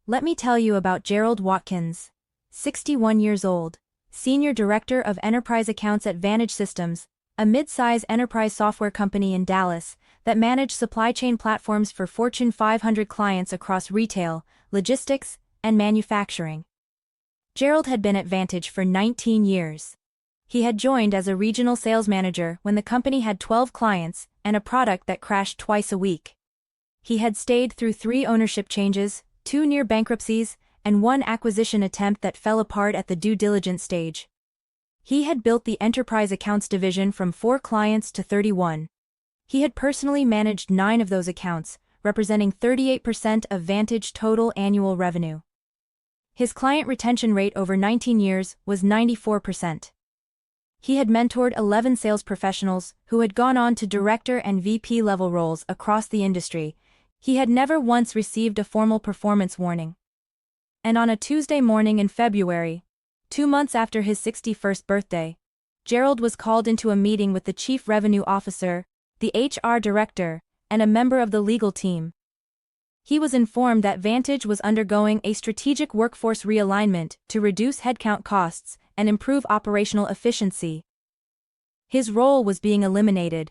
Let me tell you about Gerald Watkins, 61 years old, Senior Director of Enterprise Accounts at Vantage Systems, a mid-size enterprise software company in Dallas that managed supply chain platforms for Fortune 500 clients across retail, logistics, and manufacturing. Gerald had been at Vantage for 19 years. He had joined as a regional sales manager when the company had 12 clients and a product that crashed twice a week. He had stayed through 3 ownership changes, 2 near bankruptcies, and 1 acquisition attempt that fell apart at the due diligence stage. He had built the enterprise accounts division from 4 clients to 31. He had personally managed 9 of those accounts, representing 38% of Vantage total annual revenue. His client retention rate over 19 years was 94%. He had mentored 11 sales professionals who had gone on to director and VP level roles across the industry. He had never once received a formal performance warning. And on a Tuesday morning in February, 2 months after his 61st birthday, Gerald was called into a meeting with the Chief Revenue Officer, the HR Director, and a member of the legal team. He was informed that Vantage was undergoing a strategic workforce realignment to reduce headcount costs and improve operational efficiency. His role was being eliminated.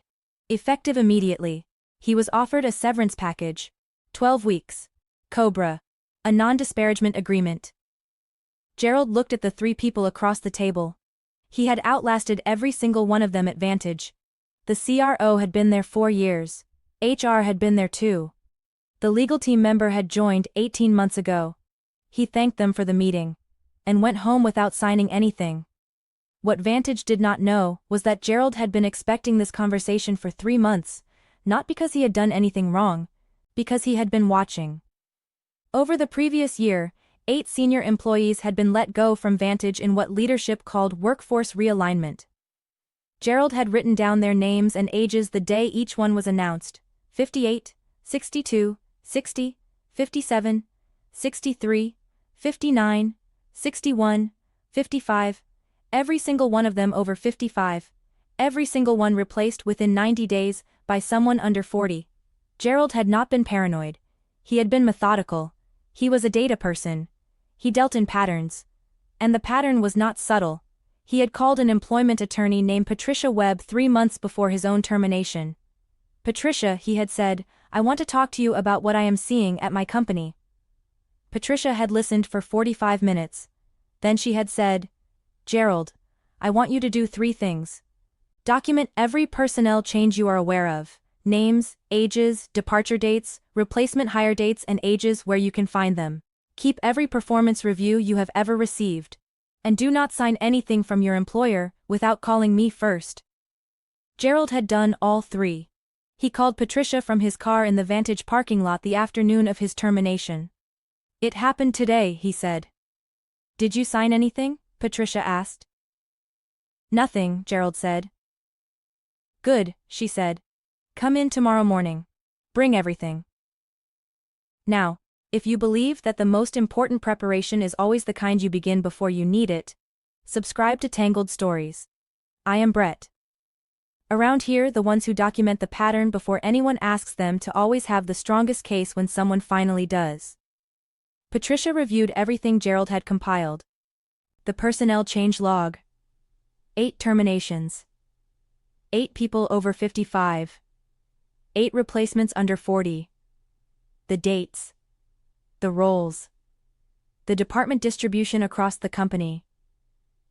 Effective immediately, he was offered a severance package, 12 weeks, COBRA, a non-disparagement agreement. Gerald looked at the 3 people across the table. He had outlasted every single one of them at Vantage. The CRO had been there 4 years. HR had been there 2. The legal team member had joined 18 months ago. He thanked them for the meeting and went home without signing anything. What Vantage did not know was that Gerald had been expecting this conversation for 3 months, not because he had done anything wrong, because he had been watching. Over the previous year, 8 senior employees had been let go from Vantage in what leadership called workforce realignment. Gerald had written down their names and ages the day each one was announced: 58, 62, 60, 57, 63, 59, 61, 55, every single one of them over 55, every single one replaced within 90 days by someone under 40. Gerald had not been paranoid. He had been methodical. He was a data person. He dealt in patterns. And the pattern was not subtle. He had called an employment attorney named Patricia Webb 3 months before his own termination. "Patricia," he had said, "I want to talk to you about what I am seeing at my company." Patricia had listened for 45 minutes. Then she had said, "Gerald, I want you to do 3 things. Document every personnel change you are aware of: names, ages, departure dates, replacement hire dates, and ages where you can find them. Keep every performance review you have ever received. And do not sign anything from your employer without calling me first." Gerald had done all 3. He called Patricia from his car in the Vantage parking lot the afternoon of his termination. "It happened today," he said. "Did you sign anything?" Patricia asked. "Nothing," Gerald said. "Good," she said. "Come in tomorrow morning. Bring everything." Now, if you believe that the most important preparation is always the kind you begin before you need it, subscribe to Tangled Stories. I am Brett. Around here, the ones who document the pattern before anyone asks them to always have the strongest case when someone finally does. Patricia reviewed everything Gerald had compiled. The personnel change log. 8 terminations. 8 people over 55. 8 replacements under 40. The dates. The roles. The department distribution across the company.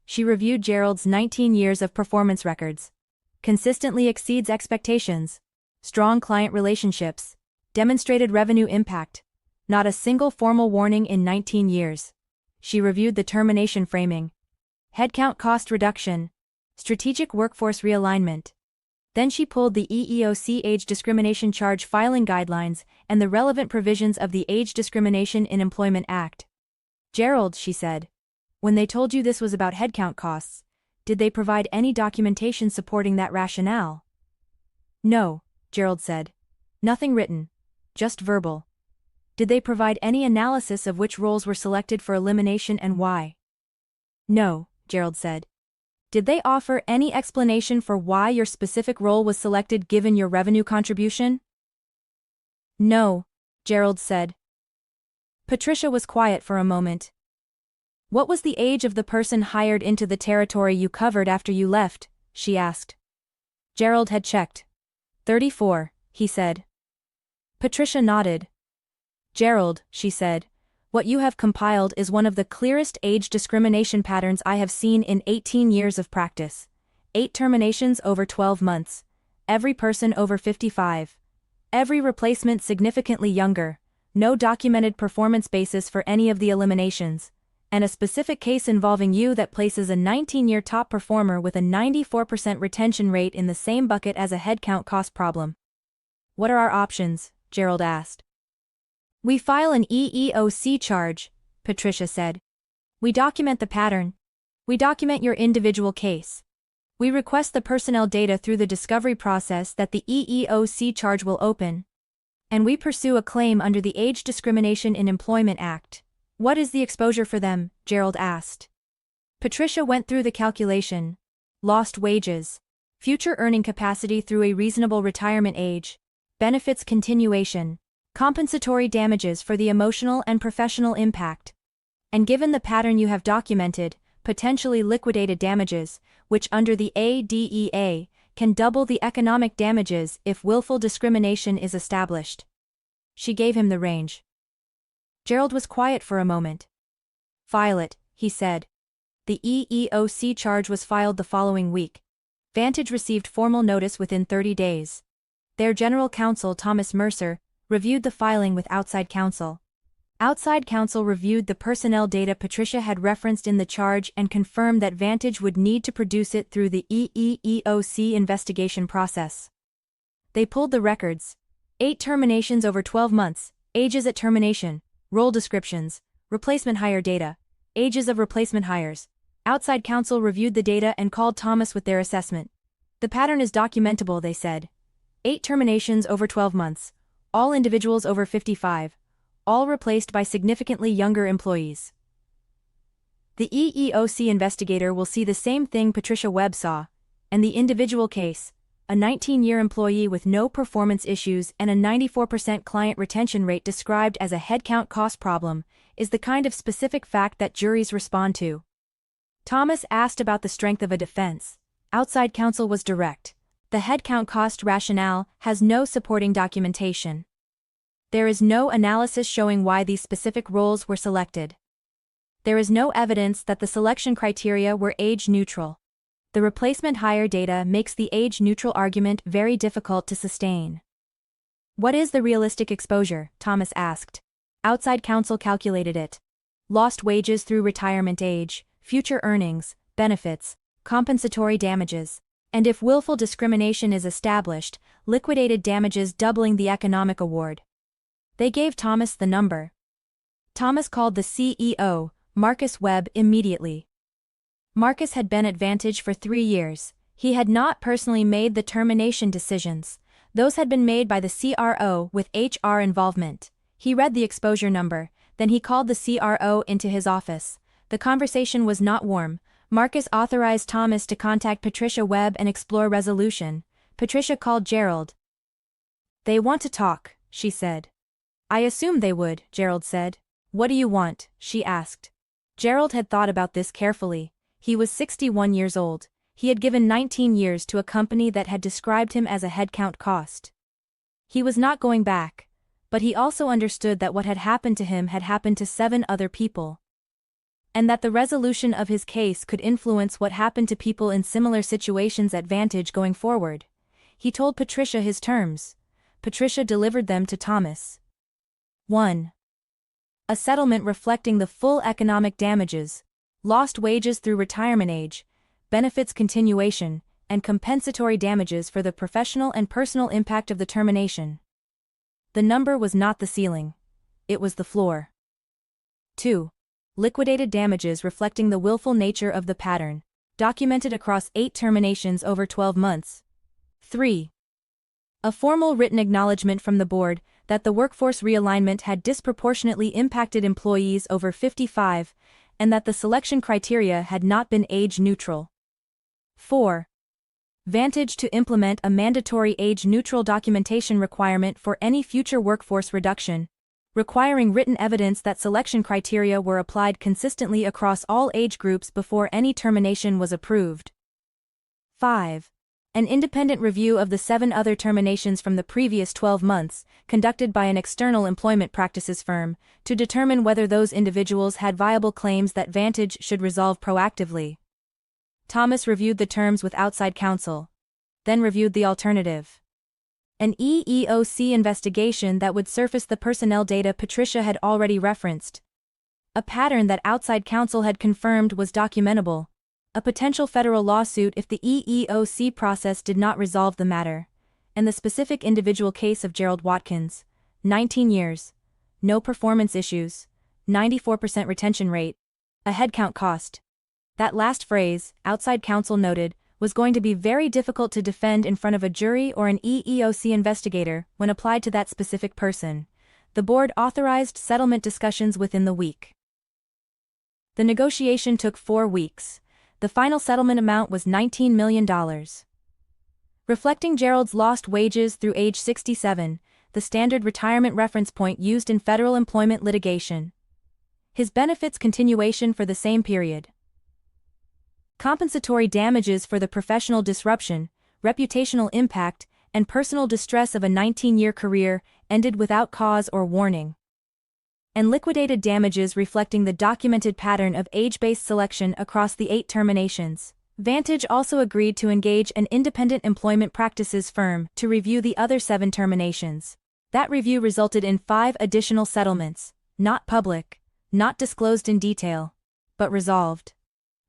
She reviewed Gerald's 19 years of performance records. Consistently exceeds expectations. Strong client relationships. Demonstrated revenue impact. Not a single formal warning in 19 years. She reviewed the termination framing. Headcount cost reduction. Strategic workforce realignment. Then she pulled the EEOC age discrimination charge filing guidelines and the relevant provisions of the Age Discrimination in Employment Act. "Gerald," she said, "when they told you this was about headcount costs, did they provide any documentation supporting that rationale?" "No," Gerald said. "Nothing written. Just verbal." "Did they provide any analysis of which roles were selected for elimination and why?" "No," Gerald said. "Did they offer any explanation for why your specific role was selected given your revenue contribution?" "No," Gerald said. Patricia was quiet for a moment. What was the age of the person hired into the territory you covered after you left? She asked. Gerald had checked. 34, he said. Patricia nodded. Gerald, she said, what you have compiled is one of the clearest age discrimination patterns I have seen in 18 years of practice. 8 terminations over 12 months. Every person over 55. Every replacement significantly younger. No documented performance basis for any of the eliminations. And a specific case involving you that places a 19-year top performer with a 94% retention rate in the same bucket as a headcount cost problem. What are our options? Gerald asked. We file an EEOC charge, Patricia said. We document the pattern. We document your individual case. We request the personnel data through the discovery process that the EEOC charge will open. And we pursue a claim under the Age Discrimination in Employment Act. What is the exposure for them? Gerald asked. Patricia went through the calculation. Lost wages. Future earning capacity through a reasonable retirement age. Benefits continuation. Compensatory damages for the emotional and professional impact. And given the pattern you have documented, potentially liquidated damages, which under the ADEA, can double the economic damages if willful discrimination is established. She gave him the range. Gerald was quiet for a moment. File it, he said. The EEOC charge was filed the following week. Vantage received formal notice within 30 days. Their general counsel, Thomas Mercer, reviewed the filing with outside counsel. Outside counsel reviewed the personnel data Patricia had referenced in the charge and confirmed that Vantage would need to produce it through the EEOC investigation process. They pulled the records. 8 terminations over 12 months, ages at termination, role descriptions, replacement hire data, ages of replacement hires. Outside counsel reviewed the data and called Thomas with their assessment. The pattern is documentable, they said. 8 terminations over 12 months. All individuals over 55, all replaced by significantly younger employees. The EEOC investigator will see the same thing Patricia Webb saw, and the individual case, a 19-year employee with no performance issues and a 94% client retention rate described as a headcount cost problem, is the kind of specific fact that juries respond to. Thomas asked about the strength of a defense. Outside counsel was direct. The headcount cost rationale has no supporting documentation. There is no analysis showing why these specific roles were selected. There is no evidence that the selection criteria were age-neutral. The replacement hire data makes the age-neutral argument very difficult to sustain. What is the realistic exposure? Thomas asked. Outside counsel calculated it. Lost wages through retirement age, future earnings, benefits, compensatory damages. And if willful discrimination is established, liquidated damages doubling the economic award. They gave Thomas the number. Thomas called the CEO, Marcus Webb, immediately. Marcus had been at Vantage for 3 years. He had not personally made the termination decisions. Those had been made by the CRO with HR involvement. He read the exposure number, then he called the CRO into his office. The conversation was not warm. Marcus authorized Thomas to contact Patricia Webb and explore resolution. Patricia called Gerald. They want to talk, she said. I assumed they would, Gerald said. What do you want? She asked. Gerald had thought about this carefully. He was 61 years old. He had given 19 years to a company that had described him as a headcount cost. He was not going back, but he also understood that what had happened to him had happened to 7 other people. And that the resolution of his case could influence what happened to people in similar situations at Vantage going forward. He told Patricia his terms. Patricia delivered them to Thomas. 1. A settlement reflecting the full economic damages, lost wages through retirement age, benefits continuation, and compensatory damages for the professional and personal impact of the termination. The number was not the ceiling. It was the floor. 2. Liquidated damages reflecting the willful nature of the pattern, documented across 8 terminations over 12 months. 3. A formal written acknowledgement from the board that the workforce realignment had disproportionately impacted employees over 55, and that the selection criteria had not been age-neutral. 4. Vantage to implement a mandatory age-neutral documentation requirement for any future workforce reduction. requiring written evidence that selection criteria were applied consistently across all age groups before any termination was approved. 5. An independent review of the 7 other terminations from the previous 12 months, conducted by an external employment practices firm, to determine whether those individuals had viable claims that Vantage should resolve proactively. Thomas reviewed the terms with outside counsel, then reviewed the alternative. An EEOC investigation that would surface the personnel data Patricia had already referenced. A pattern that outside counsel had confirmed was documentable. A potential federal lawsuit if the EEOC process did not resolve the matter. And the specific individual case of Gerald Watkins, 19 years, no performance issues, 94% retention rate, a headcount cost. That last phrase, outside counsel noted, was going to be very difficult to defend in front of a jury or an EEOC investigator when applied to that specific person. The board authorized settlement discussions within the week. The negotiation took 4 weeks. The final settlement amount was $19 million. Reflecting Gerald's lost wages through age 67, the standard retirement reference point used in federal employment litigation. His benefits continuation for the same period. Compensatory damages for the professional disruption, reputational impact, and personal distress of a 19-year career ended without cause or warning. And liquidated damages reflecting the documented pattern of age-based selection across the 8 terminations. Vantage also agreed to engage an independent employment practices firm to review the other 7 terminations. That review resulted in 5 additional settlements, not public, not disclosed in detail, but resolved.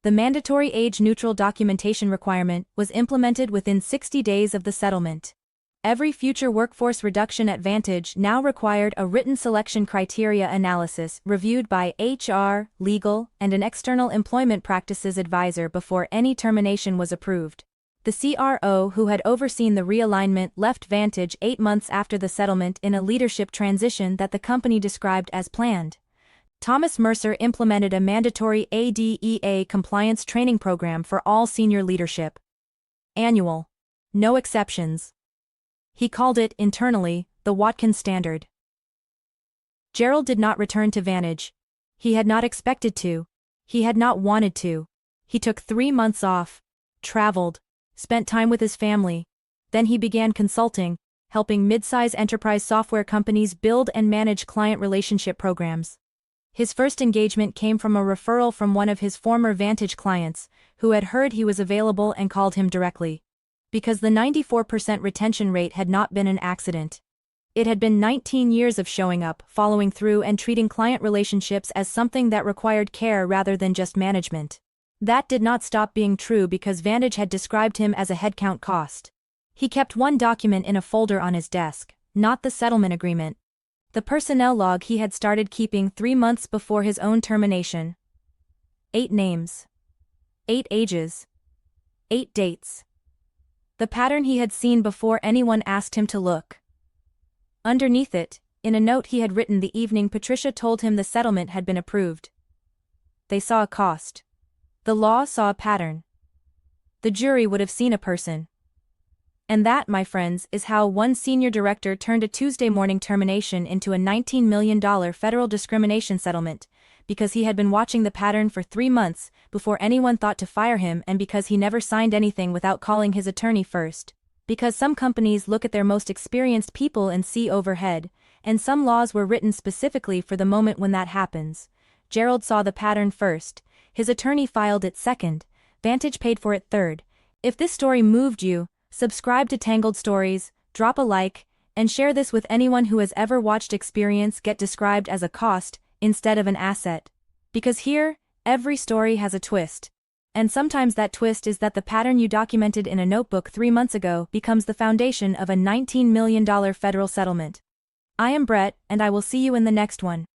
The mandatory age-neutral documentation requirement was implemented within 60 days of the settlement. Every future workforce reduction at Vantage now required a written selection criteria analysis reviewed by HR, legal, and an external employment practices advisor before any termination was approved. The CRO who had overseen the realignment left Vantage 8 months after the settlement in a leadership transition that the company described as planned. Thomas Mercer implemented a mandatory ADEA compliance training program for all senior leadership. Annual. No exceptions. He called it, internally, the Watkins Standard. Gerald did not return to Vantage. He had not expected to. He had not wanted to. He took 3 months off, traveled, spent time with his family. Then he began consulting, helping mid-size enterprise software companies build and manage client relationship programs. His first engagement came from a referral from one of his former Vantage clients, who had heard he was available and called him directly. Because the 94% retention rate had not been an accident. It had been 19 years of showing up, following through and treating client relationships as something that required care rather than just management. That did not stop being true because Vantage had described him as a headcount cost. He kept one document in a folder on his desk, not the settlement agreement. The personnel log he had started keeping 3 months before his own termination. 8 names. 8 ages. 8 dates. The pattern he had seen before anyone asked him to look. Underneath it, in a note he had written the evening Patricia told him the settlement had been approved. They saw a cost. The law saw a pattern. The jury would have seen a person. And that, my friends, is how one senior director turned a Tuesday morning termination into a $19 million federal discrimination settlement, because he had been watching the pattern for 3 months before anyone thought to fire him and because he never signed anything without calling his attorney first. Because some companies look at their most experienced people and see overhead, and some laws were written specifically for the moment when that happens. Gerald saw the pattern first, his attorney filed it second, Vantage paid for it third. If this story moved you, subscribe to Tangled Stories, drop a like, and share this with anyone who has ever watched experience get described as a cost instead of an asset. Because here, every story has a twist. And sometimes that twist is that the pattern you documented in a notebook 3 months ago becomes the foundation of a $19 million federal settlement. I am Brett, and I will see you in the next one.